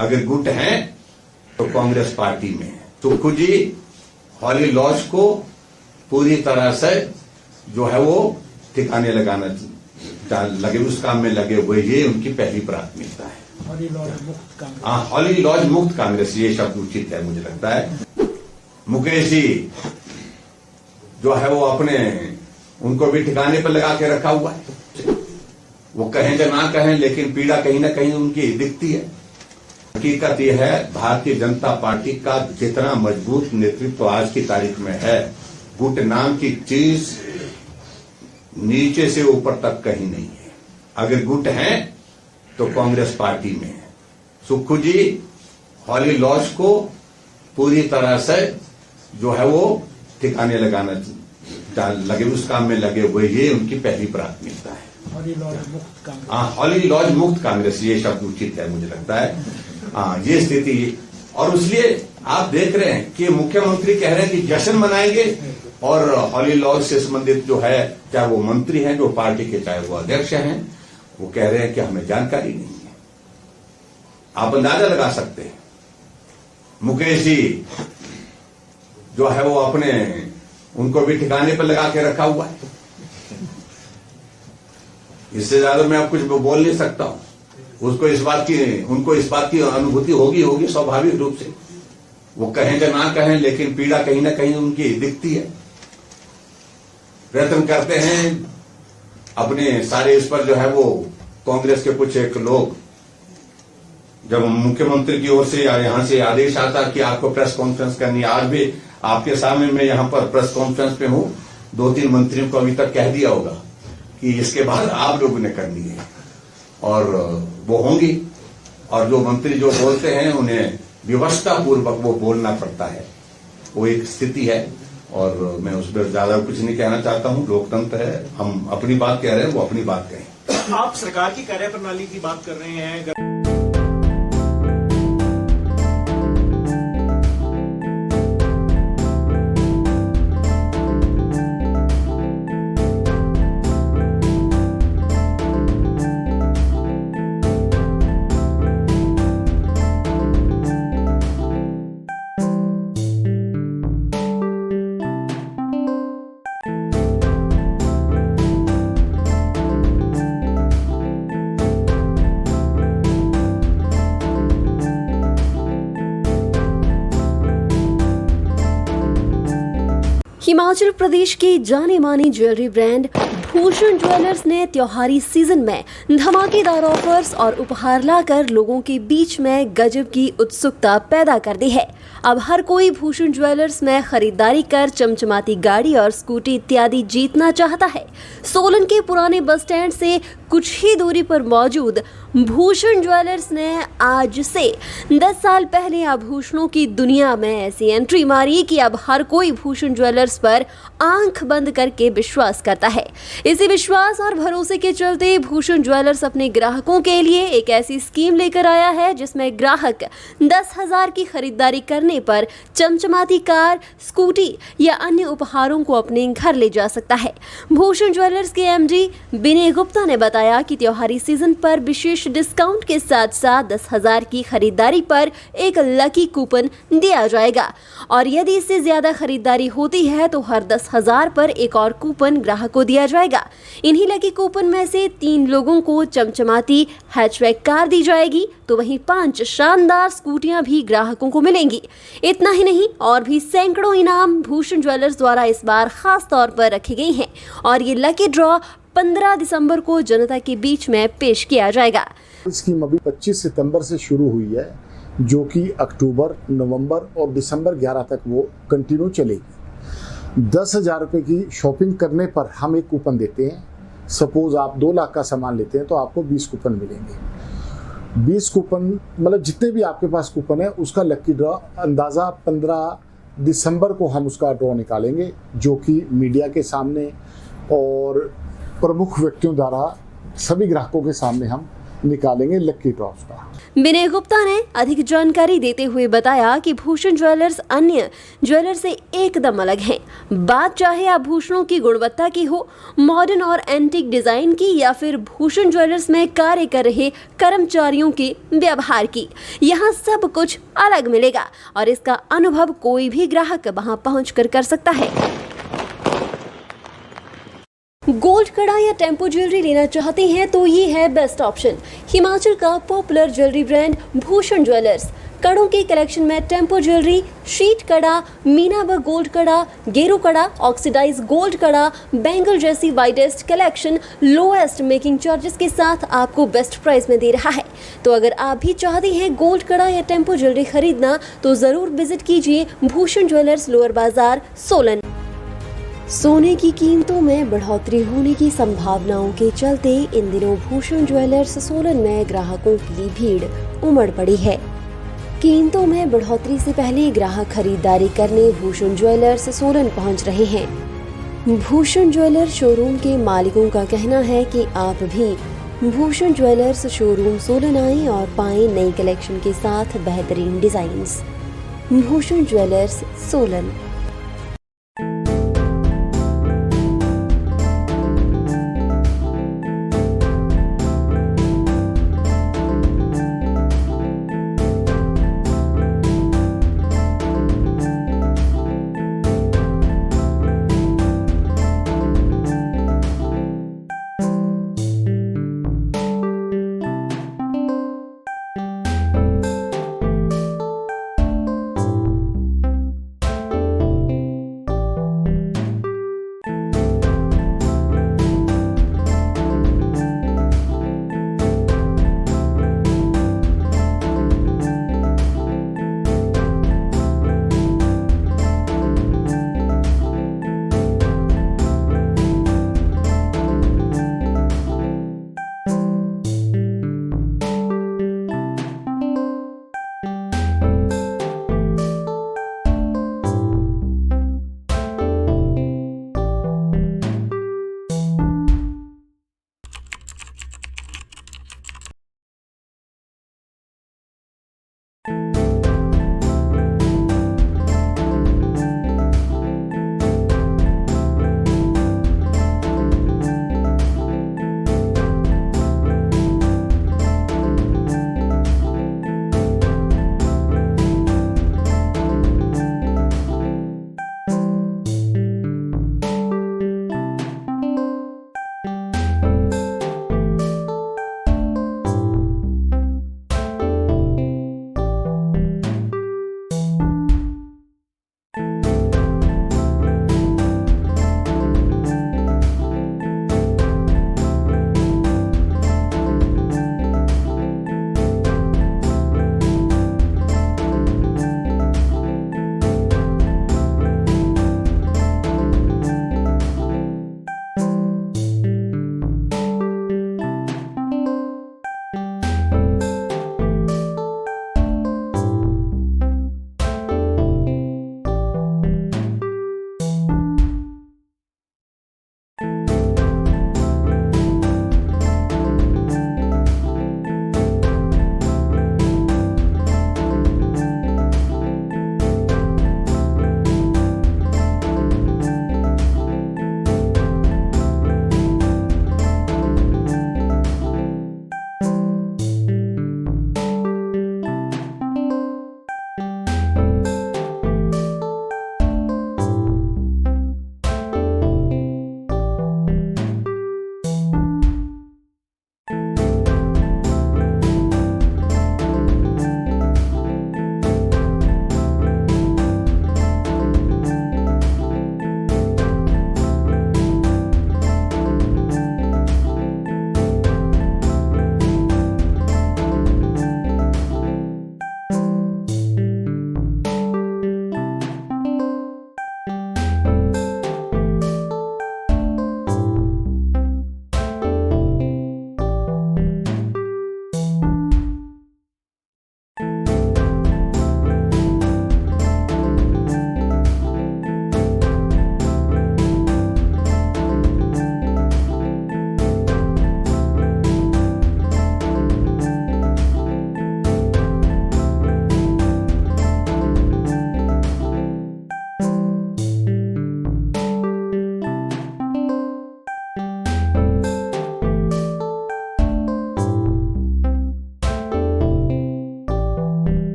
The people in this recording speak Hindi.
अगर गुट हैं तो कांग्रेस पार्टी में है। सुक्खू जी हॉली लॉज को पूरी तरह से जो है वो ठिकाने लगाना लगे, उस काम में लगे हुए, ये उनकी पहली प्राथमिकता है। हॉली लॉज मुक्त कांग्रेस। हाँ, हॉली लॉज मुक्त कांग्रेस, ये शब्द उचित है मुझे लगता है। मुकेश जी जो है वो अपने उनको भी ठिकाने पर लगा के रखा हुआ है। वो कहें या ना कहें, लेकिन पीड़ा कहीं ना कहीं उनकी दिखती है। हकीकत यह है, भारतीय जनता पार्टी का जितना मजबूत नेतृत्व आज की तारीख में है, गुट नाम की चीज नीचे से ऊपर तक कहीं नहीं है। अगर गुट हैं तो कांग्रेस पार्टी में है। सुक्खू जी हॉली लॉज को पूरी तरह से जो है वो ठिकाने लगाना लगे, उस काम में लगे हुए, ये उनकी पहली प्राथमिकता है। हॉली लॉज मुक्त कांग्रेस। हाँ, हॉली लॉज मुक्त कांग्रेस, ये शब्द उचित है मुझे लगता है। हाँ, ये स्थिति, और इसलिए आप देख रहे हैं कि मुख्यमंत्री कह रहे हैं कि जश्न मनाएंगे, और हॉली लॉज से संबंधित जो है, चाहे वो मंत्री हैं जो पार्टी के, चाहे वो अध्यक्ष हैं, वो कह रहे हैं कि हमें जानकारी नहीं है। आप अंदाजा लगा सकते हैं। मुकेश जी जो है वो अपने उनको भी ठिकाने पर लगा के रखा हुआ है। इससे ज्यादा मैं अब कुछ बोल नहीं सकता हूं। उनको इस बात की अनुभूति होगी स्वाभाविक रूप से। वो कहें या ना कहें, लेकिन पीड़ा कहीं ना कहीं उनकी दिखती है। प्रयत्न करते हैं अपने सारे इस पर जो है वो कांग्रेस के कुछ एक लोग, जब मुख्यमंत्री की ओर से यहां से आदेश आता कि आपको प्रेस कॉन्फ्रेंस करनी है, आज भी आपके सामने मैं यहां पर प्रेस कॉन्फ्रेंस पे हूं, 2-3 मंत्रियों को अभी तक कह दिया होगा कि इसके बाद आप लोगों ने करनी है, और वो होंगी। और जो मंत्री जो बोलते हैं उन्हें व्यवस्था पूर्वक वो बोलना पड़ता है, वो एक स्थिति है। और मैं उस पर ज्यादा कुछ नहीं कहना चाहता हूं। लोकतंत्र है, हम अपनी बात कह रहे हैं, वो अपनी बात कहें। आप सरकार की कार्यप्रणाली की बात कर रहे हैं। हिमाचल प्रदेश के जाने माने ज्वेलरी ब्रांड भूषण ज्वेलर्स ने त्योहारी सीजन में धमाकेदार ऑफर्स और उपहार लाकर लोगों के बीच में गजब की उत्सुकता पैदा कर दी है। अब हर कोई भूषण ज्वेलर्स में खरीदारी कर चमचमाती गाड़ी और स्कूटी इत्यादि जीतना चाहता है। सोलन के पुराने बस स्टैंड से कुछ ही दूरी पर मौजूद भूषण ज्वेलर्स ने आज से 10 साल पहले आभूषणों की दुनिया में ऐसी एंट्री मारी कि अब हर कोई भूषण ज्वेलर्स पर आंख बंद करके विश्वास करता है। इसी विश्वास और भरोसे के चलते भूषण ज्वेलर्स अपने ग्राहकों के लिए एक ऐसी स्कीम लेकर आया है जिसमें ग्राहक 10,000 की खरीदारी करने पर चमचमाती कार, स्कूटी या अन्य उपहारों को अपने घर ले जा सकता है। भूषण ज्वेलर्स के एमडी विनय गुप्ता ने बताया कि त्योहारी सीजन पर विशेष डिस्काउंट के साथ साथ 10,000 की खरीदारी पर एक लकी कूपन दिया जाएगा, और यदि इससे ज्यादा खरीदारी होती है तो हर 10,000 पर एक और कूपन ग्राहक को दिया जाएगा। इन्हीं लकी कूपन में से 3 लोगों को चमचमाती हैचबैक कार दी जाएगी, तो वहीं 5 शानदार स्कूटियां भी ग्राहकों को मिलेंगी। इतना ही नहीं, और भी सैकड़ों इनाम भूषण ज्वेलर्स द्वारा इस बार खास तौर पर रखे गए हैं, और ये लकी ड्रॉ 15 दिसंबर को जनता के बीच में पेश किया जाएगा। स्कीम अभी 25 सितंबर से शुरू हुई है, जो कि अक्टूबर, नवंबर और दिसंबर 11 तक वो कंटिन्यू चलेगी। 10,000 रुपये की शॉपिंग करने पर हम एक कूपन देते हैं। सपोज आप 2 लाख का सामान लेते हैं तो आपको 20 कूपन मिलेंगे। 20 कूपन मतलब जितने भी आपके पास कूपन है उसका लकी ड्रॉ अंदाज़ा 15 दिसंबर को हम उसका ड्रॉ निकालेंगे, जो कि मीडिया के सामने और प्रमुख व्यक्तियों द्वारा सभी ग्राहकों के सामने हम निकालेंगे लक्की ड्रॉस का। विनय गुप्ता ने अधिक जानकारी देते हुए बताया कि भूषण ज्वेलर्स अन्य ज्वेलर से एकदम अलग हैं। बात चाहे आभूषणों की गुणवत्ता की हो, मॉडर्न और एंटीक डिजाइन की, या फिर भूषण ज्वेलर्स में कार्य कर रहे कर्मचारियों के व्यवहार की, यहाँ सब कुछ अलग मिलेगा और इसका अनुभव कोई भी ग्राहक वहां पहुंचकर कर सकता है। गोल्ड कड़ा या टेम्पो ज्वेलरी लेना चाहते हैं तो ये है बेस्ट ऑप्शन। हिमाचल का popular jewellery brand Bhushan jewellers कड़ों के कलेक्शन में टेम्पो ज्वेलरी, शीट कड़ा, मीना व गोल्ड कड़ा, गेरू कड़ा, ऑक्सीडाइज गोल्ड कड़ा, बैंगल जैसी widest collection lowest making charges के साथ आपको बेस्ट प्राइस में दे रहा है। तो अगर आप भी चाहते हैं गोल्ड कड़ा या टेम्पो ज्वेलरी खरीदना तो जरूर विजिट कीजिए भूषण ज्वेलर्स, लोअर बाजार, सोलन। सोने की कीमतों में बढ़ोतरी होने की संभावनाओं के चलते इन दिनों भूषण ज्वेलर्स सोलन में ग्राहकों की भीड़ उमड़ पड़ी है। कीमतों में बढ़ोतरी से पहले ग्राहक खरीदारी करने भूषण ज्वेलर्स सोलन पहुंच रहे हैं। भूषण ज्वेलर शोरूम के मालिकों का कहना है कि आप भी भूषण ज्वेलर्स शोरूम सोलन आएं और पाएं नई कलेक्शन के साथ बेहतरीन डिजाइन्स। भूषण ज्वेलर्स, सोलन।